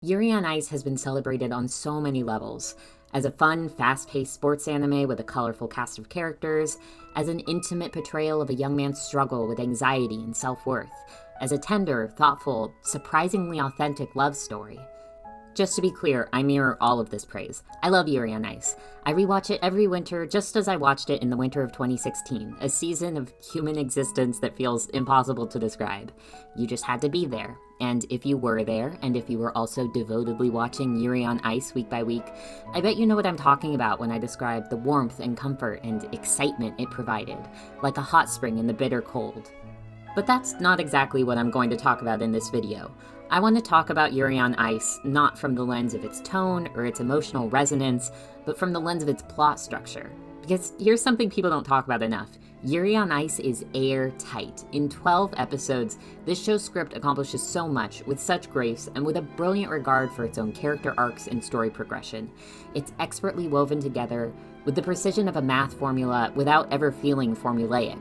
Yuri on Ice has been celebrated on so many levels. As a fun, fast-paced sports anime with a colorful cast of characters, as an intimate portrayal of a young man's struggle with anxiety and self-worth, as a tender, thoughtful, surprisingly authentic love story. Just to be clear, I mirror all of this praise. I love Yuri on Ice. I rewatch it every winter just as I watched it in the winter of 2016, a season of human existence that feels impossible to describe. You just had to be there. And if you were there, and if you were also devotedly watching Yuri on Ice week by week, I bet you know what I'm talking about when I describe the warmth and comfort and excitement it provided, like a hot spring in the bitter cold. But that's not exactly what I'm going to talk about in this video. I want to talk about Yuri on Ice not from the lens of its tone or its emotional resonance, but from the lens of its plot structure. Because here's something people don't talk about enough. Yuri on Ice is airtight. In 12 episodes, this show's script accomplishes so much with such grace and with a brilliant regard for its own character arcs and story progression. It's expertly woven together with the precision of a math formula without ever feeling formulaic.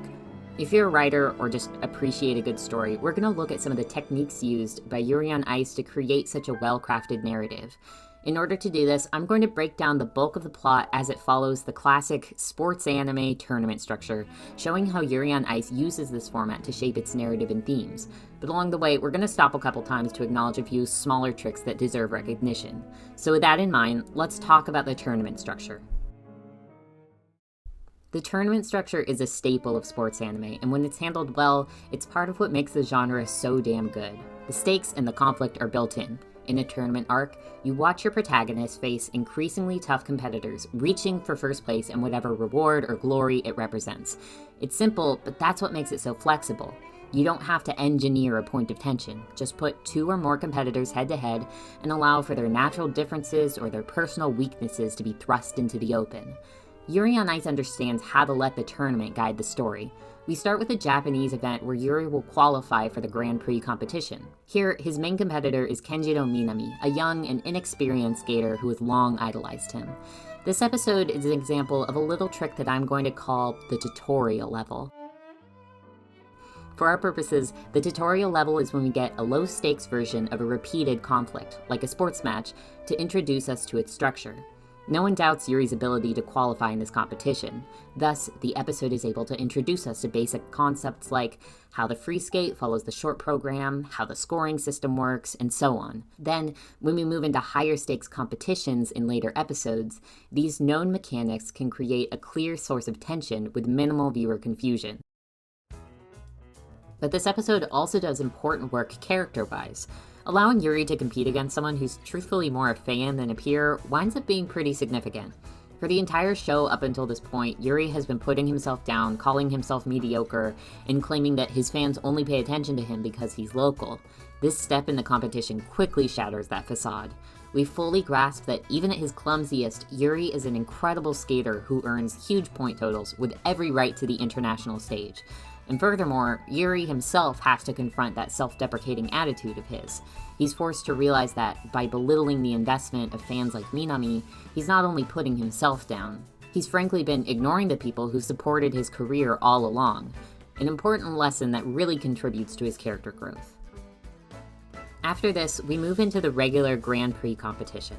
If you're a writer or just appreciate a good story, we're going to look at some of the techniques used by Yuri on Ice to create such a well-crafted narrative. In order to do this, I'm going to break down the bulk of the plot as it follows the classic sports anime tournament structure, showing how Yuri on Ice uses this format to shape its narrative and themes. But along the way, we're going to stop a couple times to acknowledge a few smaller tricks that deserve recognition. So with that in mind, let's talk about the tournament structure. The tournament structure is a staple of sports anime, and when it's handled well, it's part of what makes the genre so damn good. The stakes and the conflict are built in. In a tournament arc, you watch your protagonists face increasingly tough competitors, reaching for first place and whatever reward or glory it represents. It's simple, but that's what makes it so flexible. You don't have to engineer a point of tension. Just put two or more competitors head-to-head and allow for their natural differences or their personal weaknesses to be thrust into the open. Yuri on Ice understands how to let the tournament guide the story. We start with a Japanese event where Yuri will qualify for the Grand Prix competition. Here, his main competitor is Kenjiro Minami, a young and inexperienced skater who has long idolized him. This episode is an example of a little trick that I'm going to call the tutorial level. For our purposes, the tutorial level is when we get a low-stakes version of a repeated conflict, like a sports match, to introduce us to its structure. No one doubts Yuri's ability to qualify in this competition. Thus, the episode is able to introduce us to basic concepts like how the free skate follows the short program, how the scoring system works, and so on. Then, when we move into higher stakes competitions in later episodes, these known mechanics can create a clear source of tension with minimal viewer confusion. But this episode also does important work character-wise. Allowing Yuri to compete against someone who's truthfully more a fan than a peer winds up being pretty significant. For the entire show up until this point, Yuri has been putting himself down, calling himself mediocre, and claiming that his fans only pay attention to him because he's local. This step in the competition quickly shatters that facade. We fully grasp that even at his clumsiest, Yuri is an incredible skater who earns huge point totals with every right to the international stage. And furthermore, Yuri himself has to confront that self-deprecating attitude of his. He's forced to realize that by belittling the investment of fans like Minami, he's not only putting himself down, he's frankly been ignoring the people who supported his career all along. An important lesson that really contributes to his character growth. After this, we move into the regular Grand Prix competition.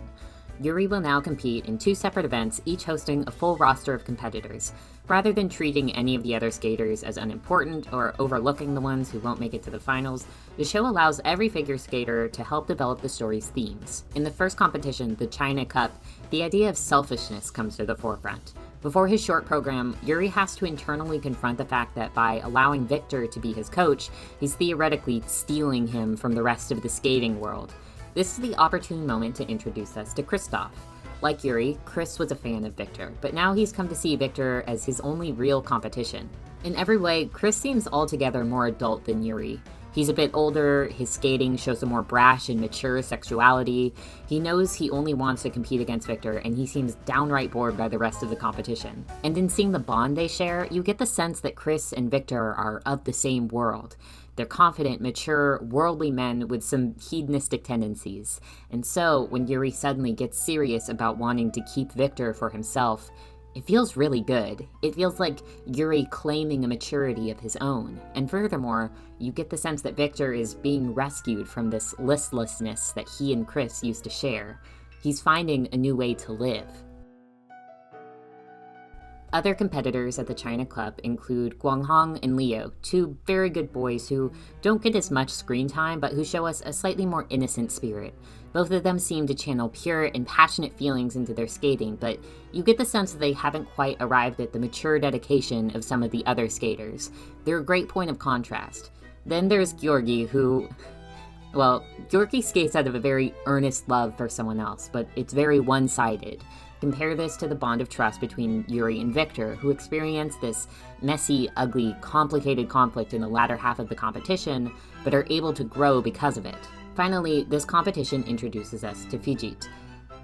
Yuri will now compete in two separate events, each hosting a full roster of competitors. Rather than treating any of the other skaters as unimportant or overlooking the ones who won't make it to the finals, the show allows every figure skater to help develop the story's themes. In the first competition, the China Cup, the idea of selfishness comes to the forefront. Before his short program, Yuri has to internally confront the fact that by allowing Victor to be his coach, he's theoretically stealing him from the rest of the skating world. This is the opportune moment to introduce us to Kristoff. Like Yuri, Chris was a fan of Victor, but now he's come to see Victor as his only real competition. In every way, Chris seems altogether more adult than Yuri. He's a bit older, his skating shows a more brash and mature sexuality. He knows he only wants to compete against Victor, and he seems downright bored by the rest of the competition. And in seeing the bond they share, you get the sense that Chris and Victor are of the same world. They're confident, mature, worldly men with some hedonistic tendencies. And so, when Yuri suddenly gets serious about wanting to keep Victor for himself, It feels really good. It feels like Yuri claiming a maturity of his own. And furthermore, you get the sense that Victor is being rescued from this listlessness that he and Chris used to share. He's finding a new way to live. Other competitors at the China Club include Guanghong and Leo, two very good boys who don't get as much screen time but who show us a slightly more innocent spirit. Both of them seem to channel pure and passionate feelings into their skating, but you get the sense that they haven't quite arrived at the mature dedication of some of the other skaters. They're a great point of contrast. Then there's Georgi, Georgi skates out of a very earnest love for someone else, but it's very one-sided. Compare this to the bond of trust between Yuri and Victor, who experience this messy, ugly, complicated conflict in the latter half of the competition, but are able to grow because of it. Finally, this competition introduces us to Fijit.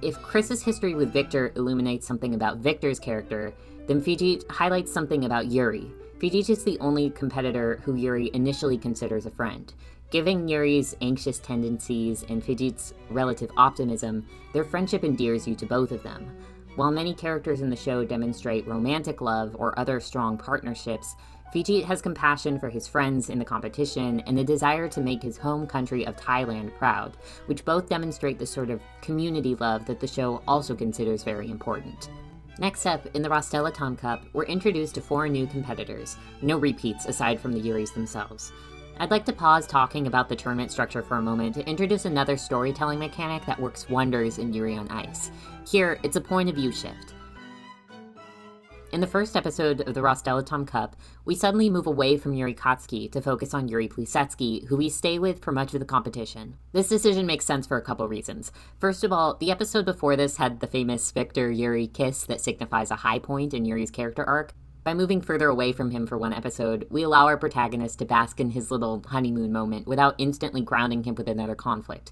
If Chris's history with Victor illuminates something about Victor's character, then Fijit highlights something about Yuri. Fijit is the only competitor who Yuri initially considers a friend. Given Yuri's anxious tendencies and Fijit's relative optimism, their friendship endears you to both of them. While many characters in the show demonstrate romantic love or other strong partnerships, Fijit has compassion for his friends in the competition and a desire to make his home country of Thailand proud, which both demonstrate the sort of community love that the show also considers very important. Next up, in the Rostelatom Cup, we're introduced to 4 new competitors, no repeats aside from the Yuris themselves. I'd like to pause talking about the tournament structure for a moment to introduce another storytelling mechanic that works wonders in Yuri on Ice. Here, it's a point of view shift. In the first episode of the Rostelatom Cup, we suddenly move away from Yuri Katsuki to focus on Yuri Plisetsky, who we stay with for much of the competition. This decision makes sense for a couple reasons. First of all, the episode before this had the famous Victor-Yuri kiss that signifies a high point in Yuri's character arc. By moving further away from him for one episode, we allow our protagonist to bask in his little honeymoon moment without instantly grounding him with another conflict.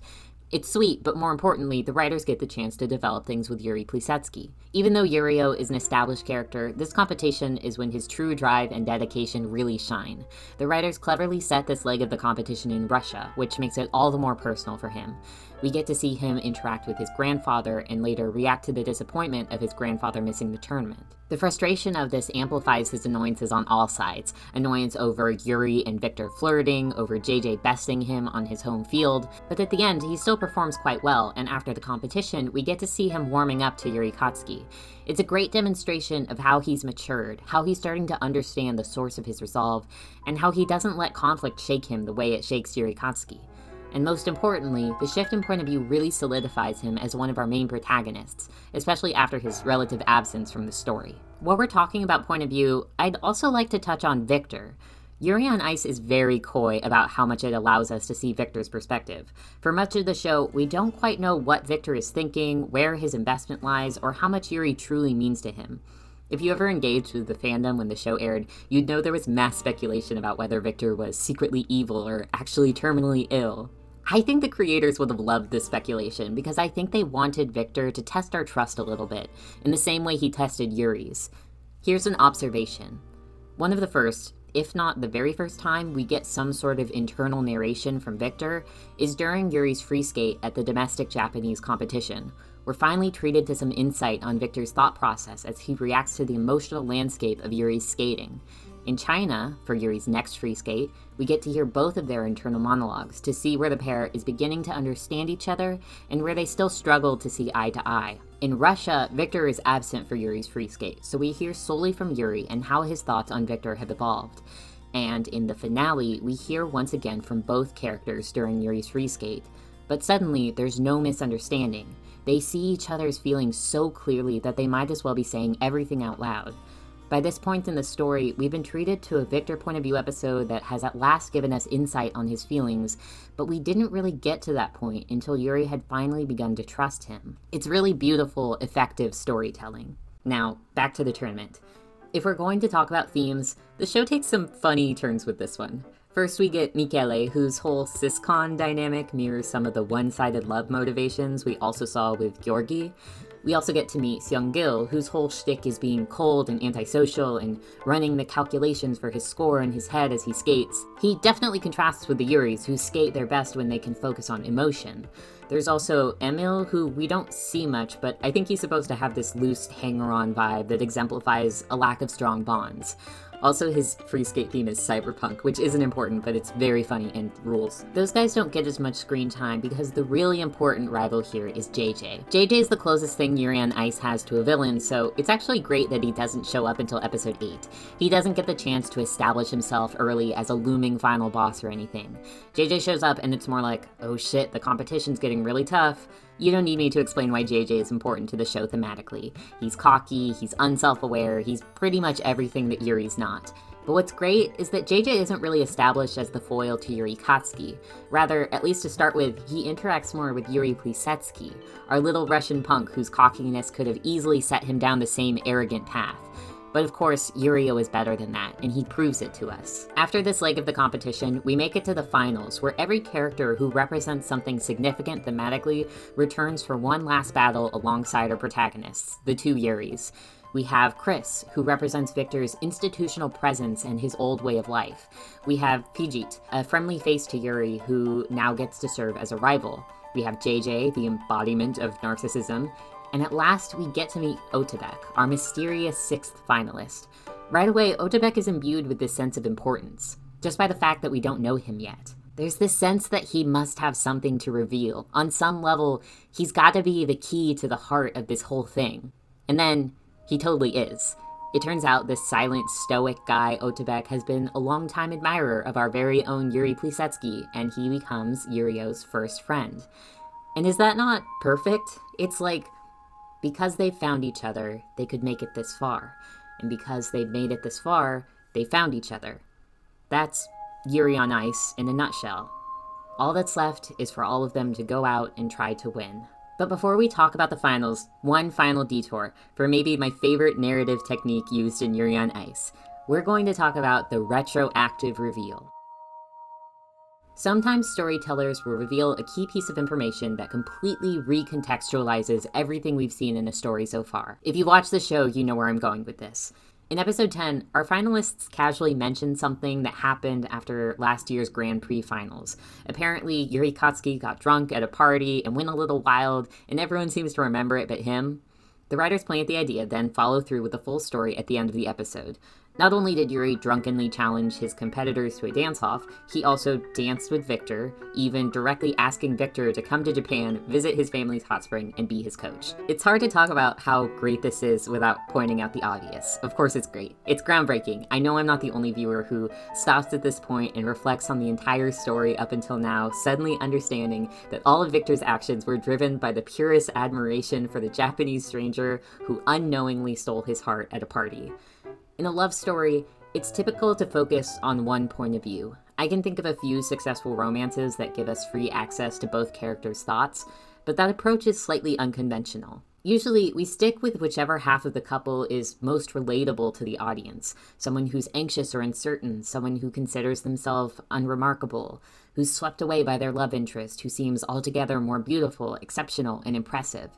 It's sweet, but more importantly, the writers get the chance to develop things with Yuri Plisetsky. Even though Yurio is an established character, this competition is when his true drive and dedication really shine. The writers cleverly set this leg of the competition in Russia, which makes it all the more personal for him. We get to see him interact with his grandfather and later react to the disappointment of his grandfather missing the tournament. The frustration of this amplifies his annoyances on all sides. Annoyance over Yuri and Victor flirting, over JJ besting him on his home field, but at the end he still performs quite well, and after the competition we get to see him warming up to Yuri Katsuki. It's a great demonstration of how he's matured, how he's starting to understand the source of his resolve, and how he doesn't let conflict shake him the way it shakes Yuri Katsuki. And most importantly, the shift in point of view really solidifies him as one of our main protagonists, especially after his relative absence from the story. While we're talking about point of view, I'd also like to touch on Victor. Yuri on Ice is very coy about how much it allows us to see Victor's perspective. For much of the show, we don't quite know what Victor is thinking, where his investment lies, or how much Yuri truly means to him. If you ever engaged with the fandom when the show aired, you'd know there was mass speculation about whether Victor was secretly evil or actually terminally ill. I think the creators would have loved this speculation because I think they wanted Victor to test our trust a little bit, in the same way he tested Yuri's. Here's an observation. One of the first, if not the very first time we get some sort of internal narration from Victor is during Yuri's free skate at the domestic Japanese competition. We're finally treated to some insight on Victor's thought process as he reacts to the emotional landscape of Yuri's skating. In China, for Yuri's next free skate, we get to hear both of their internal monologues to see where the pair is beginning to understand each other and where they still struggle to see eye to eye. In Russia, Victor is absent for Yuri's free skate, so we hear solely from Yuri and how his thoughts on Victor have evolved. And in the finale, we hear once again from both characters during Yuri's free skate. But suddenly, there's no misunderstanding. They see each other's feelings so clearly that they might as well be saying everything out loud. By this point in the story, we've been treated to a Victor point of view episode that has at last given us insight on his feelings, but we didn't really get to that point until Yuri had finally begun to trust him. It's really beautiful, effective storytelling. Now, back to the tournament. If we're going to talk about themes, the show takes some funny turns with this one. First, we get Michele, whose whole siscon dynamic mirrors some of the one-sided love motivations we also saw with Georgi. We also get to meet Seung-gil, whose whole shtick is being cold and antisocial and running the calculations for his score in his head as he skates. He definitely contrasts with the Yuris, who skate their best when they can focus on emotion. There's also Emil, who we don't see much, but I think he's supposed to have this loose hanger-on vibe that exemplifies a lack of strong bonds. Also, his free skate theme is cyberpunk, which isn't important, but it's very funny and rules. Those guys don't get as much screen time because the really important rival here is JJ. JJ is the closest thing Yuri on Ice has to a villain, so it's actually great that he doesn't show up until episode 8. He doesn't get the chance to establish himself early as a looming final boss or anything. JJ shows up and it's more like, oh shit, the competition's getting really tough. You don't need me to explain why JJ is important to the show thematically. He's cocky, he's unself-aware, he's pretty much everything that Yuri's not. But what's great is that JJ isn't really established as the foil to Yuri Katsuki. Rather, at least to start with, he interacts more with Yuri Plisetsky, our little Russian punk whose cockiness could have easily set him down the same arrogant path. But of course, Yurio is better than that, and he proves it to us. After this leg of the competition, we make it to the finals, where every character who represents something significant thematically returns for one last battle alongside our protagonists, the two Yuris. We have Chris, who represents Victor's institutional presence and his old way of life. We have Pijit, a friendly face to Yuri who now gets to serve as a rival. We have JJ, the embodiment of narcissism. And at last, we get to meet Otebek, our mysterious 6th finalist. Right away, Otebek is imbued with this sense of importance, just by the fact that we don't know him yet. There's this sense that he must have something to reveal. On some level, he's got to be the key to the heart of this whole thing. And then, he totally is. It turns out this silent, stoic guy, Otebek, has been a longtime admirer of our very own Yuri Plisetsky, and he becomes Yurio's first friend. And is that not perfect? It's like, because they've found each other, they could make it this far. And because they've made it this far, they found each other. That's Yuri on Ice in a nutshell. All that's left is for all of them to go out and try to win. But before we talk about the finals, one final detour for maybe my favorite narrative technique used in Yuri on Ice. We're going to talk about the retroactive reveal. Sometimes storytellers will reveal a key piece of information that completely recontextualizes everything we've seen in a story so far. If you watch the show, you know where I'm going with this. In episode 10, our finalists casually mentioned something that happened after last year's Grand Prix finals. Apparently, Yuri Katsuki got drunk at a party and went a little wild, and everyone seems to remember it but him. The writers plant the idea, then follow through with the full story at the end of the episode. Not only did Yuri drunkenly challenge his competitors to a dance-off, he also danced with Victor, even directly asking Victor to come to Japan, visit his family's hot spring, and be his coach. It's hard to talk about how great this is without pointing out the obvious. Of course it's great. It's groundbreaking. I know I'm not the only viewer who stops at this point and reflects on the entire story up until now, suddenly understanding that all of Victor's actions were driven by the purest admiration for the Japanese stranger who unknowingly stole his heart at a party. In a love story, it's typical to focus on one point of view. I can think of a few successful romances that give us free access to both characters' thoughts, but that approach is slightly unconventional. Usually, we stick with whichever half of the couple is most relatable to the audience. Someone who's anxious or uncertain, someone who considers themselves unremarkable, who's swept away by their love interest, who seems altogether more beautiful, exceptional, and impressive.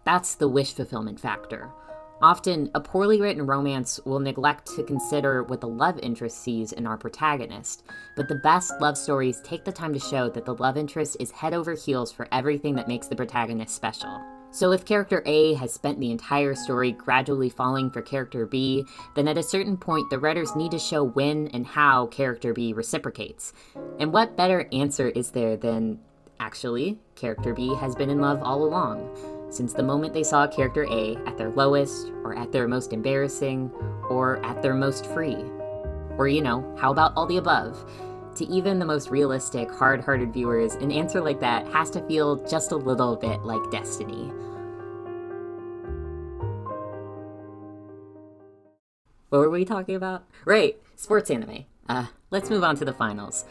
That's the wish fulfillment factor. Often, a poorly written romance will neglect to consider what the love interest sees in our protagonist, but the best love stories take the time to show that the love interest is head over heels for everything that makes the protagonist special. So if character A has spent the entire story gradually falling for character B, then at a certain point the writers need to show when and how character B reciprocates. And what better answer is there than, actually, character B has been in love all along, since the moment they saw character A at their lowest, or at their most embarrassing, or at their most free. Or, how about all the above? To even the most realistic, hard-hearted viewers, an answer like that has to feel just a little bit like destiny. What were we talking about? Right, sports anime. Let's move on to the finals.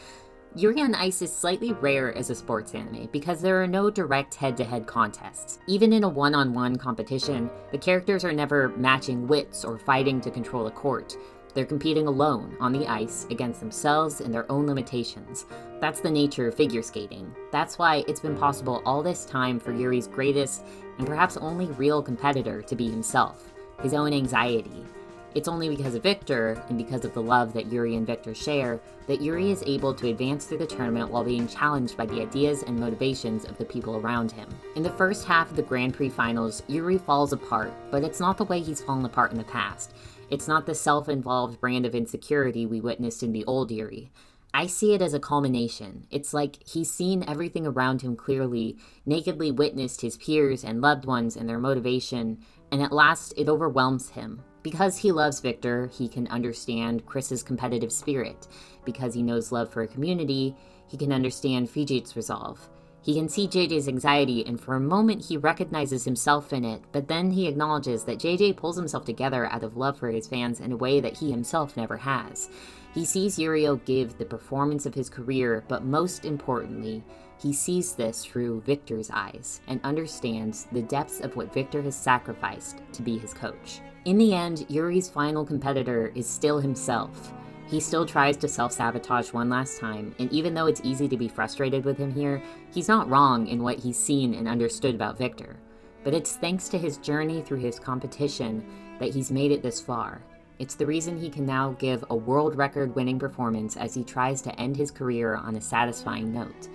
Yuri on Ice is slightly rare as a sports anime because there are no direct head-to-head contests. Even in a one-on-one competition, the characters are never matching wits or fighting to control a court. They're competing alone on the ice against themselves and their own limitations. That's the nature of figure skating. That's why it's been possible all this time for Yuri's greatest and perhaps only real competitor to be himself, his own anxiety. It's only because of Victor, and because of the love that Yuri and Victor share, that Yuri is able to advance through the tournament while being challenged by the ideas and motivations of the people around him. In the first half of the Grand Prix finals, Yuri falls apart, but it's not the way he's fallen apart in the past. It's not the self-involved brand of insecurity we witnessed in the old Yuri. I see it as a culmination. It's like he's seen everything around him clearly, nakedly witnessed his peers and loved ones and their motivation, and at last it overwhelms him. Because he loves Victor, he can understand Chris's competitive spirit. Because he knows love for a community, he can understand Fijit's resolve. He can see JJ's anxiety, and for a moment he recognizes himself in it, but then he acknowledges that JJ pulls himself together out of love for his fans in a way that he himself never has. He sees Yurio give the performance of his career, but most importantly, he sees this through Victor's eyes, and understands the depths of what Victor has sacrificed to be his coach. In the end, Yuri's final competitor is still himself. He still tries to self-sabotage one last time, and even though it's easy to be frustrated with him here, he's not wrong in what he's seen and understood about Victor. But it's thanks to his journey through his competition that he's made it this far. It's the reason he can now give a world record winning performance as he tries to end his career on a satisfying note.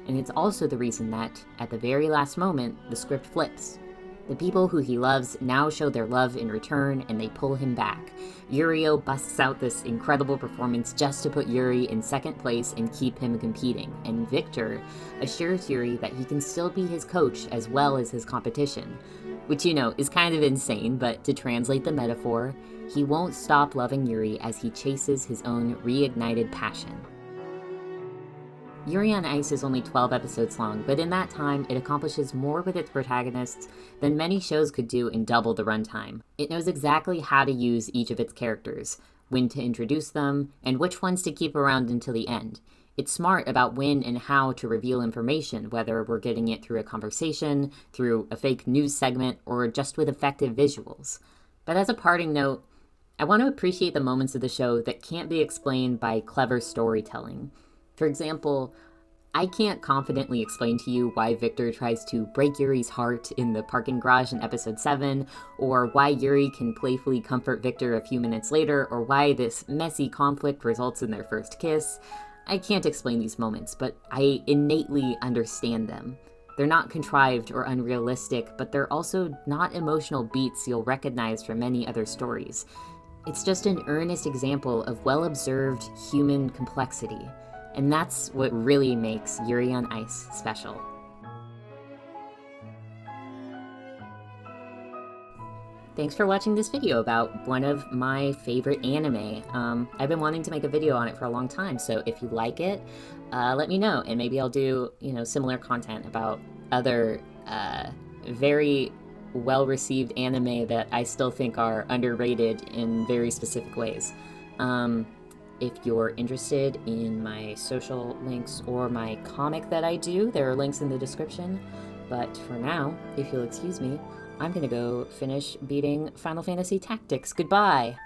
And it's also the reason that, at the very last moment, the script flips. The people who he loves now show their love in return, and they pull him back. Yurio busts out this incredible performance just to put Yuri in second place and keep him competing, and Victor assures Yuri that he can still be his coach as well as his competition. Which, is kind of insane, but to translate the metaphor, he won't stop loving Yuri as he chases his own reignited passion. Yuri on Ice is only 12 episodes long, but in that time, it accomplishes more with its protagonists than many shows could do in double the runtime. It knows exactly how to use each of its characters, when to introduce them, and which ones to keep around until the end. It's smart about when and how to reveal information, whether we're getting it through a conversation, through a fake news segment, or just with effective visuals. But as a parting note, I want to appreciate the moments of the show that can't be explained by clever storytelling. For example, I can't confidently explain to you why Victor tries to break Yuri's heart in the parking garage in episode 7, or why Yuri can playfully comfort Victor a few minutes later, or why this messy conflict results in their first kiss. I can't explain these moments, but I innately understand them. They're not contrived or unrealistic, but they're also not emotional beats you'll recognize from many other stories. It's just an earnest example of well-observed human complexity. And that's what really makes Yuri on Ice special. Thanks for watching this video about one of my favorite anime. I've been wanting to make a video on it for a long time, so if you like it, let me know, and maybe I'll do, similar content about other very well-received anime that I still think are underrated in very specific ways. If you're interested in my social links or my comic that I do, there are links in the description. But for now, if you'll excuse me, I'm gonna go finish beating Final Fantasy Tactics. Goodbye!